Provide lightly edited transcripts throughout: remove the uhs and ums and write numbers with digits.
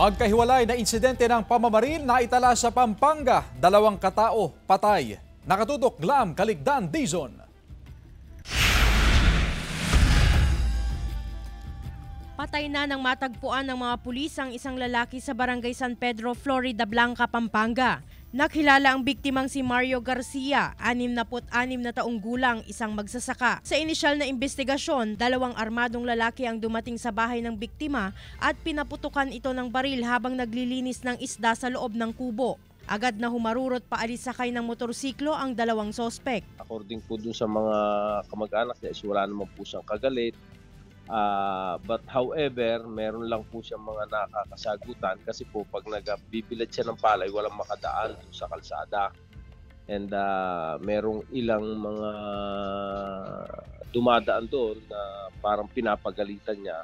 Magkahiwalay na insidente ng pamamaril na itala sa Pampanga. 2 katao patay. Nakatutok Glam Calicdan Dizon. Patay na nang matagpuan ng mga pulis ang isang lalaki sa Barangay San Pedro, Florida Blanca, Pampanga. Nakilala ang biktimang si Mario Garcia, 66 na taong gulang, isang magsasaka. Sa inisyal na investigasyon, 2 armadong lalaki ang dumating sa bahay ng biktima at pinaputukan ito ng baril habang naglilinis ng isda sa loob ng kubo. Agad na humarurot paalis sakay ng motorsiklo ang 2 sospek. According po dun sa mga kamag-anak niya, wala naman po siyang kagalit. But however, meron lang po siyang mga nakakasagutan kasi po pag nagbibilad siya ng palay, walang makadaan sa kalsada. And merong ilang mga dumadaan doon na parang pinapagalitan niya.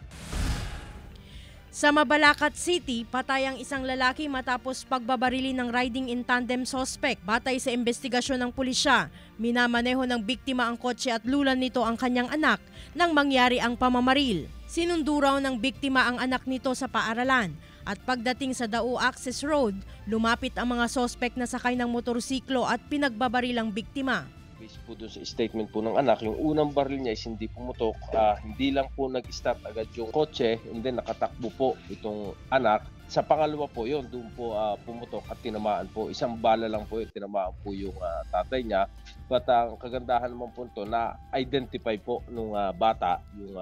Sa Mabalacat City, patay ang isang lalaki matapos pagbabarili ng riding in tandem suspect. Batay sa investigasyon ng pulisya, minamaneho ng biktima ang kotse at lulan nito ang kanyang anak nang mangyari ang pamamaril. Sinundo raw ng biktima ang anak nito sa paaralan at pagdating sa Dao Access Road, lumapit ang mga suspect na sakay ng motorsiklo at pinagbabaril ang biktima. Based po doon sa statement po ng anak, yung unang baril niya is hindi pumutok, hindi lang po nag-start agad yung kotse, and then nakatakbo po itong anak. Sa pangalawa po yun, doon po pumutok at tinamaan po. Isang bala lang po yun, tinamaan po yung tatay niya. But ang kagandahan naman po ito, na-identify po nung bata, yung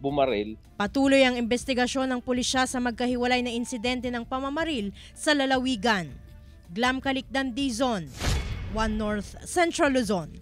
bumaril. Patuloy ang investigasyon ng pulisya sa magkahiwalay na insidente ng pamamaril sa lalawigan. Glam Calicdan Dizon, 1 North Central Luzon.